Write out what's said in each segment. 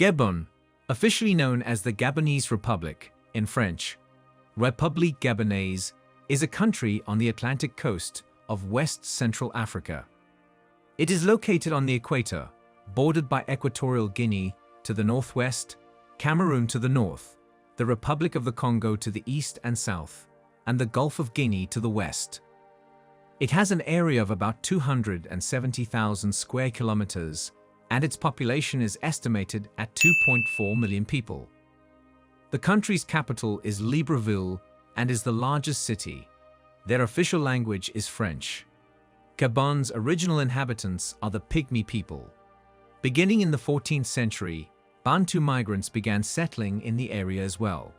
Gabon, officially known as the Gabonese Republic, in French, République Gabonaise, is a country on the Atlantic coast of West Central Africa. It is located on the equator, bordered by Equatorial Guinea to the northwest, Cameroon to the north, the Republic of the Congo to the east and south, and the Gulf of Guinea to the west. It has an area of about 270,000 square kilometers, and its population is estimated at 2.4 million people. The country's capital is Libreville and is the largest city. Their official language is French. Gabon's original inhabitants are the Pygmy people. Beginning in the 14th century, Bantu migrants began settling in the area as well.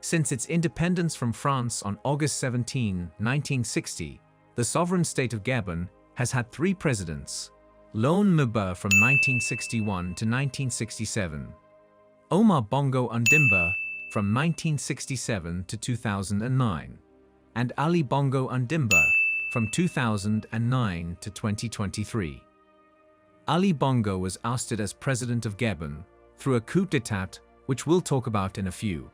Since its independence from France on August 17, 1960, the sovereign state of Gabon has had 3 presidents: Laurent Gbagbo from 1961 to 1967, Omar Bongo Ondimba from 1967 to 2009, and Ali Bongo Ondimba from 2009 to 2023. Ali Bongo was ousted as president of Gabon through a coup d'état, which we'll talk about in a few.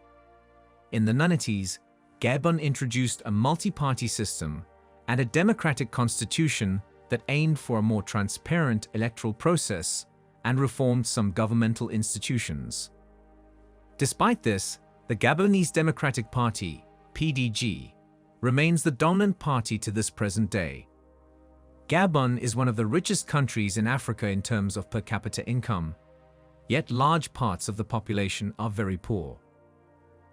In the 90s, Gabon introduced a multi-party system and a democratic constitution that aimed for a more transparent electoral process and reformed some governmental institutions. Despite this, the Gabonese Democratic Party, PDG, remains the dominant party to this present day. Gabon is one of the richest countries in Africa in terms of per capita income, yet large parts of the population are very poor.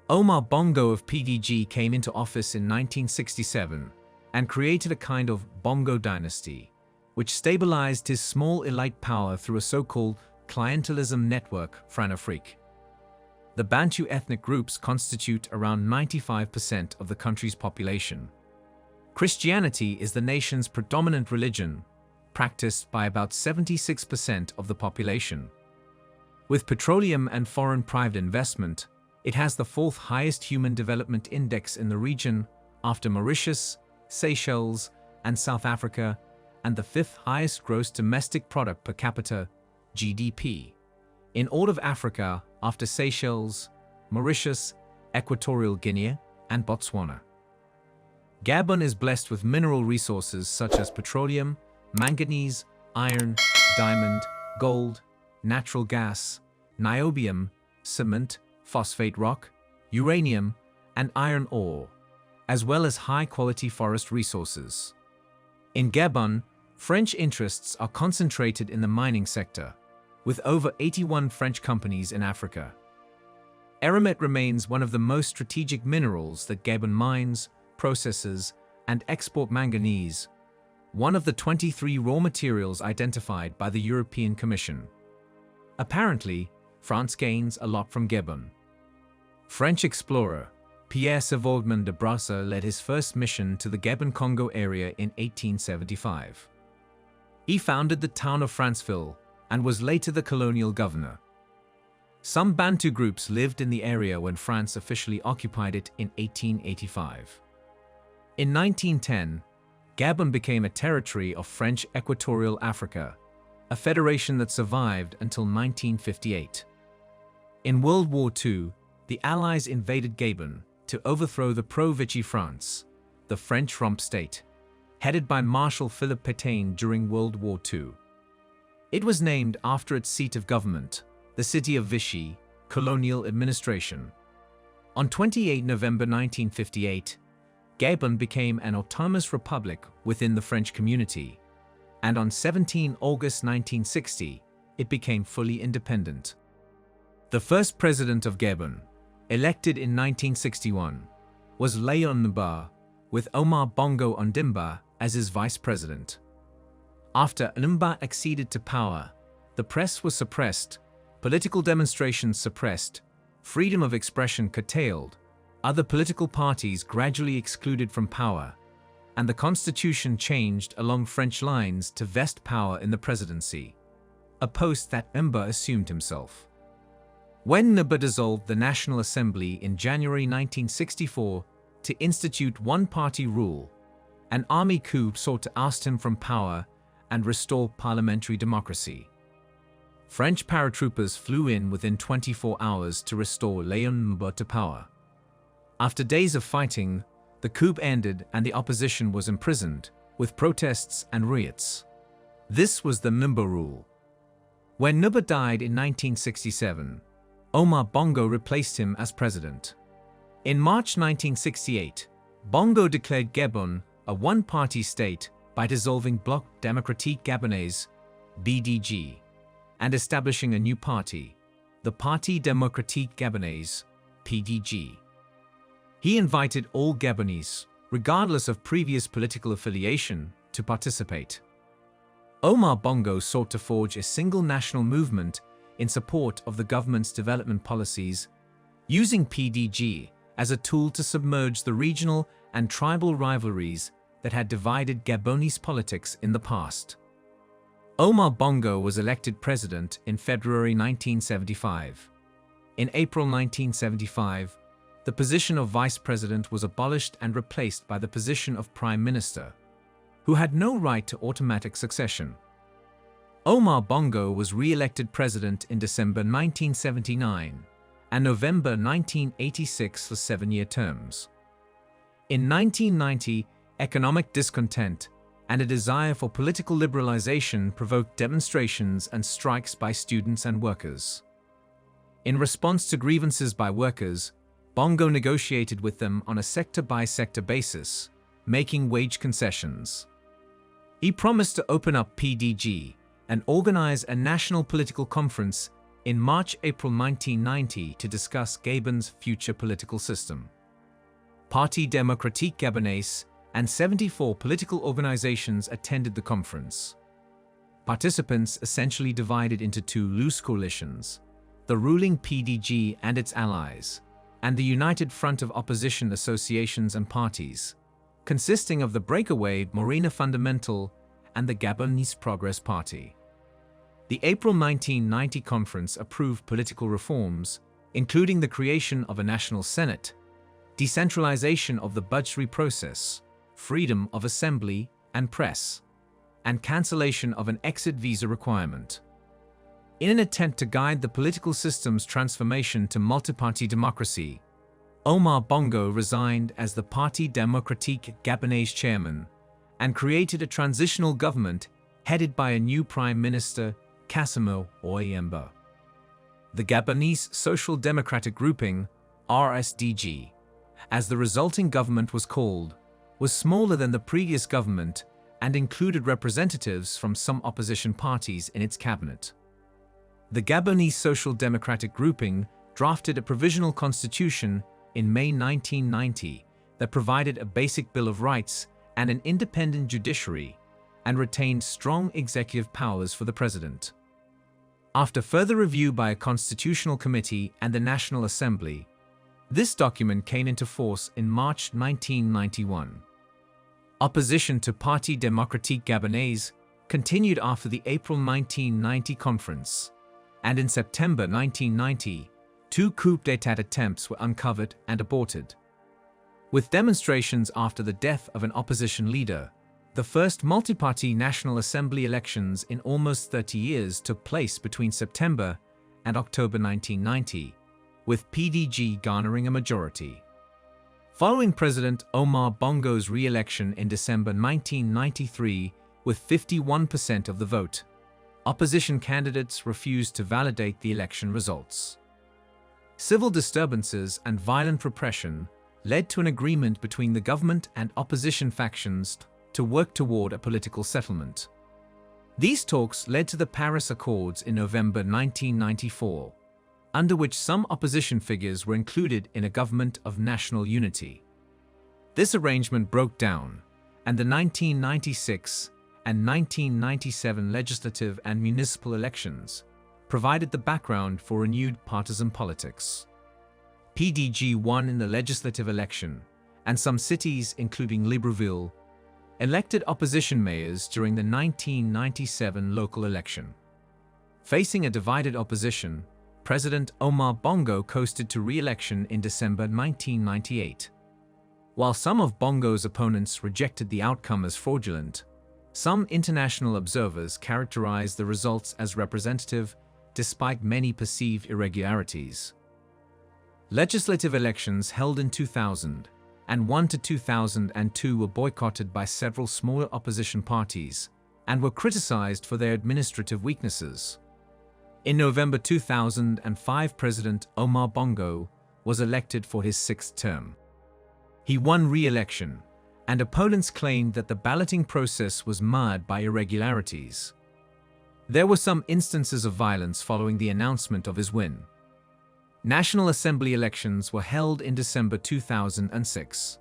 Omar Bongo of PDG came into office in 1967 and created a kind of Bongo dynasty, which stabilized his small elite power through a so-called clientelism network, Françafrique. The Bantu ethnic groups constitute around 95% of the country's population. Christianity is the nation's predominant religion, practiced by about 76% of the population. With petroleum and foreign private investment, it has the 4th highest human development index in the region after Mauritius, Seychelles, and South Africa, and the 5th highest gross domestic product per capita, GDP, in all of Africa after Seychelles, Mauritius, Equatorial Guinea, and Botswana. Gabon is blessed with mineral resources such as petroleum, manganese, iron, diamond, gold, natural gas, niobium, cement, phosphate rock, uranium, and iron ore, as well as high-quality forest resources. In Gabon, French interests are concentrated in the mining sector, with over 81 French companies in Africa. Eramet remains one of the most strategic minerals that Gabon mines, processes, and export manganese, one of the 23 raw materials identified by the European Commission. Apparently, France gains a lot from Gabon. French explorer Pierre Sévaudemont de Brasseur led his first mission to the Gabon-Congo area in 1875. He founded the town of Franceville and was later the colonial governor. Some Bantu groups lived in the area when France officially occupied it in 1885. In 1910, Gabon became a territory of French Equatorial Africa, a federation that survived until 1958. In World War II, the Allies invaded Gabon to overthrow the pro-Vichy France, the French rump state, headed by Marshal Philippe Pétain during World War II. It was named after its seat of government, the city of Vichy, colonial administration. On 28 November 1958, Gabon became an autonomous republic within the French community, and on 17 August 1960, it became fully independent. The first president of Gabon, elected in 1961, was Laurent Gbagbo, with Omar Bongo Ondimba as his vice president. After Ondimba acceded to power, the press was suppressed, political demonstrations suppressed, freedom of expression curtailed, other political parties gradually excluded from power, and the constitution changed along French lines to vest power in the presidency, a post that Ondimba assumed himself. When Gbagbo dissolved the National Assembly in January 1964 to institute one-party rule, an army coup sought to oust him from power and restore parliamentary democracy. French paratroopers flew in within 24 hours to restore Léon Gbagbo to power. After days of fighting, the coup ended and the opposition was imprisoned, with protests and riots. This was the Gbagbo rule. When Gbagbo died in 1967, Omar Bongo replaced him as president. In March 1968, Bongo declared Gabon a one-party state by dissolving Bloc Démocratique Gabonais, BDG, and establishing a new party, the Parti Démocratique Gabonais, PDG. He invited all Gabonese, regardless of previous political affiliation, to participate. Omar Bongo sought to forge a single national movement in support of the government's development policies, using PDG as a tool to submerge the regional and tribal rivalries that had divided Gabonese politics in the past. Omar Bongo was elected president in February 1975. In April 1975, the position of vice president was abolished and replaced by the position of prime minister, who had no right to automatic succession. Omar Bongo was re-elected president in December 1979 and November 1986 for 7-year terms. In 1990, economic discontent and a desire for political liberalization provoked demonstrations and strikes by students and workers. In response to grievances by workers, Bongo negotiated with them on a sector-by-sector basis, making wage concessions. He promised to open up PDG and organize a national political conference in March-April 1990 to discuss Gabon's future political system. Parti Démocratique Gabonais and 74 political organizations attended the conference. Participants essentially divided into two loose coalitions, the ruling PDG and its allies, and the United Front of Opposition Associations and Parties, consisting of the breakaway Morena Fundamental and the Gabonese Progress Party. The April 1990 conference approved political reforms, including the creation of a national senate, decentralization of the budgetary process, freedom of assembly and press, and cancellation of an exit visa requirement. In an attempt to guide the political system's transformation to multi-party democracy, Omar Bongo resigned as the Parti Démocratique Gabonais chairman and created a transitional government headed by a new prime minister, Kassim Oyemba. The Gabonese Social Democratic Grouping, RSDG, as the resulting government was called, was smaller than the previous government and included representatives from some opposition parties in its cabinet. The Gabonese Social Democratic Grouping drafted a provisional constitution in May 1990 that provided a basic Bill of Rights and an independent judiciary, and retained strong executive powers for the president. After further review by a constitutional committee and the National Assembly, this document came into force in March 1991. Opposition to Parti Démocratique Gabonais continued after the April 1990 conference, and in September 1990, 2 coup d'état attempts were uncovered and aborted. With demonstrations after the death of an opposition leader, the first multi-party National Assembly elections in almost 30 years took place between September and October 1990, with PDG garnering a majority. Following President Omar Bongo's re-election in December 1993 with 51% of the vote, opposition candidates refused to validate the election results. Civil disturbances and violent repression led to an agreement between the government and opposition factions to work toward a political settlement. These talks led to the Paris Accords in November 1994, under which some opposition figures were included in a government of national unity. This arrangement broke down, and the 1996 and 1997 legislative and municipal elections provided the background for renewed partisan politics. PDG won in the legislative election, and some cities, including Libreville, elected opposition mayors during the 1997 local election. Facing a divided opposition, President Omar Bongo coasted to re-election in December 1998. While some of Bongo's opponents rejected the outcome as fraudulent, some international observers characterized the results as representative despite many perceived irregularities. Legislative elections held in 2001 to 2002 were boycotted by several smaller opposition parties and were criticized for their administrative weaknesses. In November 2005, President Omar Bongo was elected for his sixth term. He won re-election, and opponents claimed that the balloting process was marred by irregularities. There were some instances of violence following the announcement of his win. National Assembly elections were held in December 2006.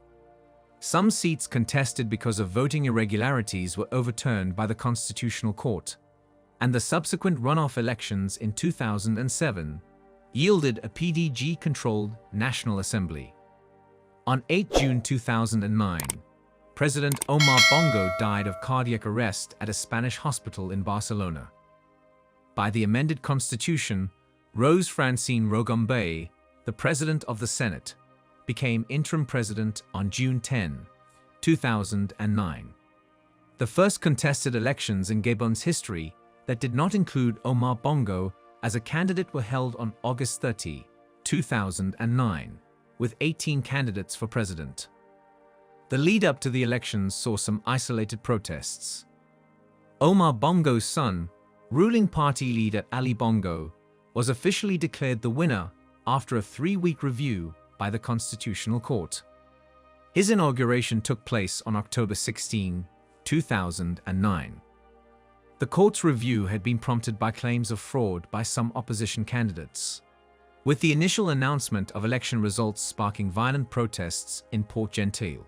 Some seats contested because of voting irregularities were overturned by the Constitutional Court, and the subsequent runoff elections in 2007 yielded a PDG-controlled National Assembly. On 8 June 2009, President Omar Bongo died of cardiac arrest at a Spanish hospital in Barcelona. By the amended constitution, Rose Francine Rogombe, the President of the Senate, became interim president on June 10, 2009. The first contested elections in Gabon's history that did not include Omar Bongo as a candidate were held on August 30, 2009, with 18 candidates for president. The lead-up to the elections saw some isolated protests. Omar Bongo's son, ruling party leader Ali Bongo, was officially declared the winner after a 3-week review by the Constitutional Court. His inauguration took place on October 16, 2009. The court's review had been prompted by claims of fraud by some opposition candidates, with the initial announcement of election results sparking violent protests in Port-Gentil.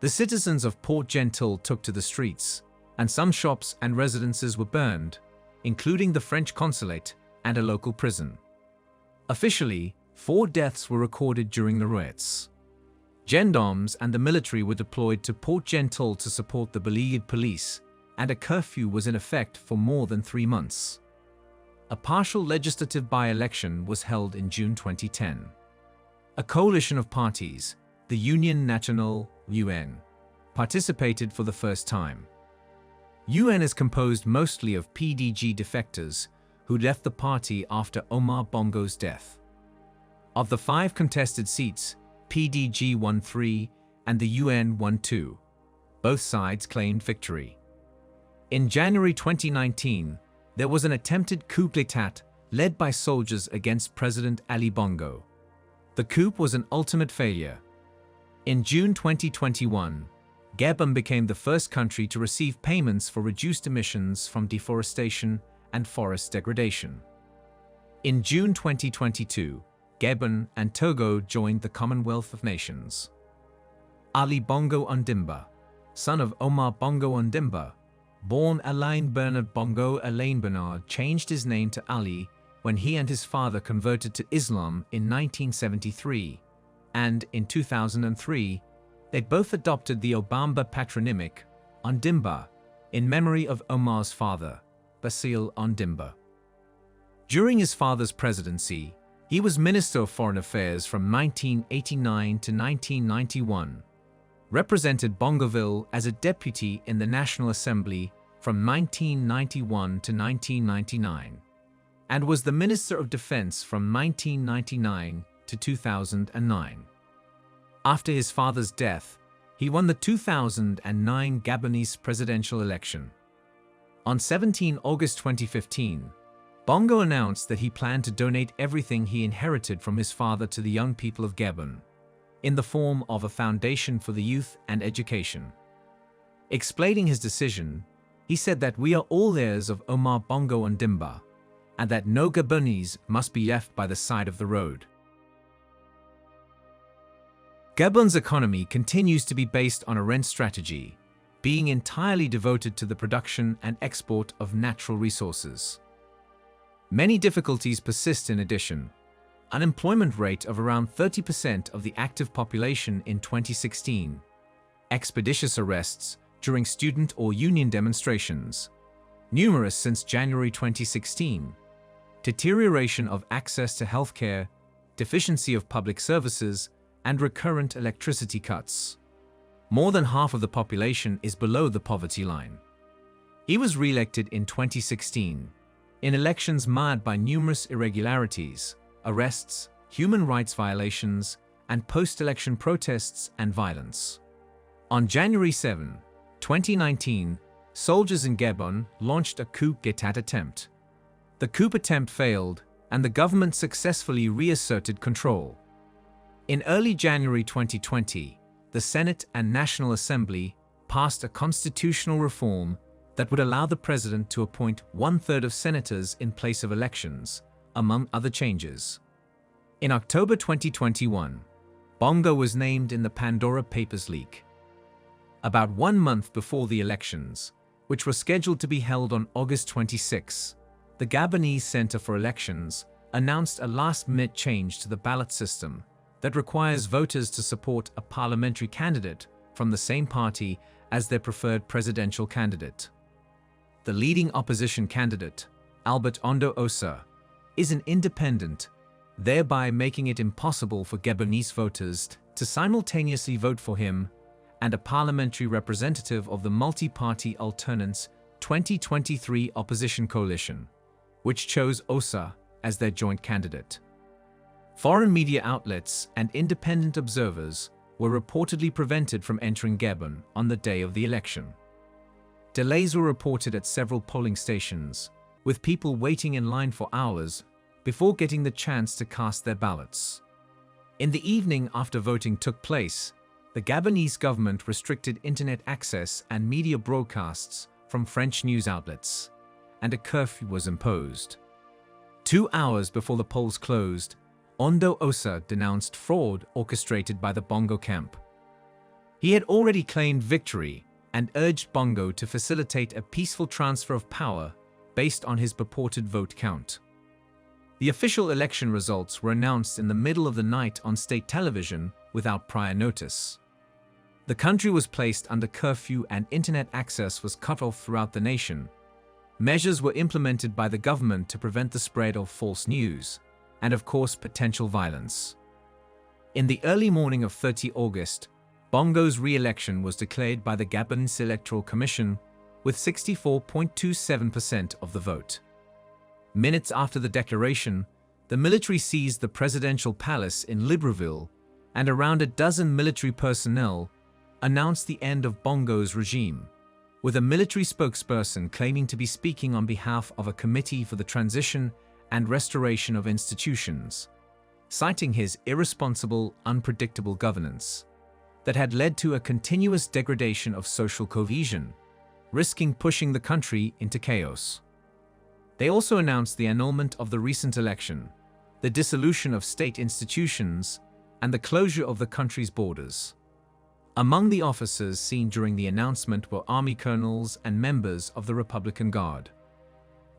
The citizens of Port-Gentil took to the streets, and some shops and residences were burned, including the French consulate and a local prison. Officially, 4 deaths were recorded during the riots. Gendarmes and the military were deployed to Port-Gentil to support the beleaguered police, and a curfew was in effect for more than 3 months. A partial legislative by-election was held in June 2010. A coalition of parties, the Union Nationale (UN), participated for the first time. UN is composed mostly of PDG defectors who left the party after Omar Bongo's death. Of the 5 contested seats, PDG won 3 and the UN won 2. Both sides claimed victory. In January 2019, there was an attempted coup d'état led by soldiers against President Ali Bongo. The coup was an ultimate failure. In June 2021, Gabon became the first country to receive payments for reduced emissions from deforestation and forest degradation. In June 2022, Gabon and Togo joined the Commonwealth of Nations. Ali Bongo Ondimba, son of Omar Bongo Ondimba, born Alain Bernard Bongo Alain Bernard, changed his name to Ali when he and his father converted to Islam in 1973, and in 2003, they both adopted the Obamba patronymic, Ondimba, in memory of Omar's father, Basile Ondimba. During his father's presidency, he was Minister of Foreign Affairs from 1989 to 1991, represented Bongoville as a deputy in the National Assembly from 1991 to 1999, and was the Minister of Defense from 1999 to 2009. After his father's death, he won the 2009 Gabonese presidential election. On 17 August 2015, Bongo announced that he planned to donate everything he inherited from his father to the young people of Gabon, in the form of a foundation for the youth and education. Explaining his decision, he said that we are all heirs of Omar Bongo Ondimba, and that no Gabonese must be left by the side of the road. Gabon's economy continues to be based on a rent strategy, being entirely devoted to the production and export of natural resources. Many difficulties persist in addition. Unemployment rate of around 30% of the active population in 2016, expeditious arrests during student or union demonstrations, numerous since January 2016, deterioration of access to healthcare, deficiency of public services, and recurrent electricity cuts. More than half of the population is below the poverty line. He was re-elected in 2016, in elections marred by numerous irregularities, arrests, human rights violations, and post-election protests and violence. On January 7, 2019, soldiers in Gabon launched a coup d'état attempt. The coup attempt failed, and the government successfully reasserted control. In early January 2020, the Senate and National Assembly passed a constitutional reform that would allow the president to appoint one-third of senators in place of elections, among other changes. In October 2021, Bongo was named in the Pandora Papers leak. About 1 month before the elections, which were scheduled to be held on August 26, the Gabonese Center for Elections announced a last-minute change to the ballot system that requires voters to support a parliamentary candidate from the same party as their preferred presidential candidate. The leading opposition candidate, Albert Ondo Osa, is an independent, thereby making it impossible for Gabonese voters to simultaneously vote for him and a parliamentary representative of the multi-party Alternance 2023 opposition coalition, which chose Osa as their joint candidate. Foreign media outlets and independent observers were reportedly prevented from entering Gabon on the day of the election. Delays were reported at several polling stations, with people waiting in line for hours before getting the chance to cast their ballots. In the evening after voting took place, the Gabonese government restricted internet access and media broadcasts from French news outlets, and a curfew was imposed. 2 hours before the polls closed, Ondo Osa denounced fraud orchestrated by the Bongo camp. He had already claimed victory and urged Bongo to facilitate a peaceful transfer of power based on his purported vote count. The official election results were announced in the middle of the night on state television without prior notice. The country was placed under curfew and internet access was cut off throughout the nation. Measures were implemented by the government to prevent the spread of false news and, of course, potential violence. In the early morning of 30 August, Bongo's re-election was declared by the Gabonese Electoral Commission with 64.27% of the vote. Minutes after the declaration, the military seized the presidential palace in Libreville, and around a dozen military personnel announced the end of Bongo's regime, with a military spokesperson claiming to be speaking on behalf of a committee for the transition and restoration of institutions, citing his irresponsible, unpredictable governance that had led to a continuous degradation of social cohesion, risking pushing the country into chaos. They also announced the annulment of the recent election, the dissolution of state institutions, and the closure of the country's borders. Among the officers seen during the announcement were army colonels and members of the Republican Guard.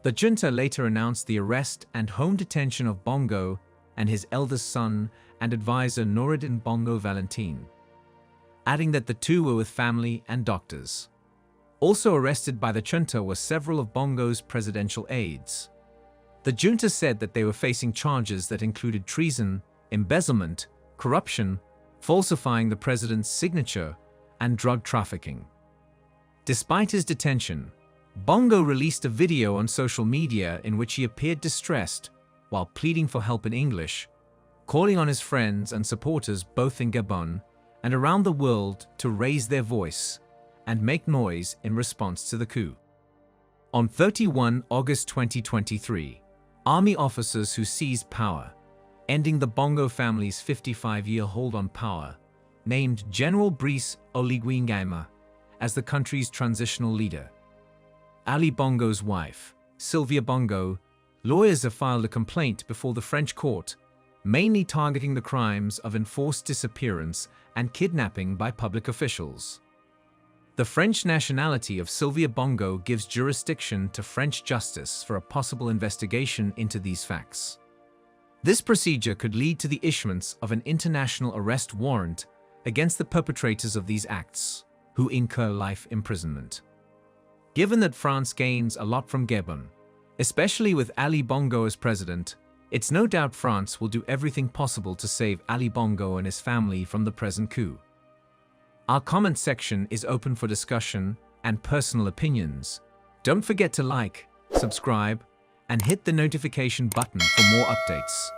The junta later announced the arrest and home detention of Bongo and his eldest son and advisor Noureddin Bongo Valentin, adding that the two were with family and doctors. Also arrested by the junta were several of Bongo's presidential aides. The junta said that they were facing charges that included treason, embezzlement, corruption, falsifying the president's signature, and drug trafficking. Despite his detention, Bongo released a video on social media in which he appeared distressed while pleading for help in English, calling on his friends and supporters both in Gabon and around the world to raise their voice and make noise in response to the coup. On 31 August 2023, army officers who seized power, ending the Bongo family's 55-year hold on power, named General Brice Oligui Nguema as the country's transitional leader. Ali Bongo's wife, Sylvia Bongo, lawyers have filed a complaint before the French court, mainly targeting the crimes of enforced disappearance and kidnapping by public officials. The French nationality of Sylvia Bongo gives jurisdiction to French justice for a possible investigation into these facts. This procedure could lead to the issuance of an international arrest warrant against the perpetrators of these acts, who incur life imprisonment. Given that France gains a lot from Gabon, especially with Ali Bongo as president, it's no doubt France will do everything possible to save Ali Bongo and his family from the present coup. Our comment section is open for discussion and personal opinions. Don't forget to like, subscribe, and hit the notification button for more updates.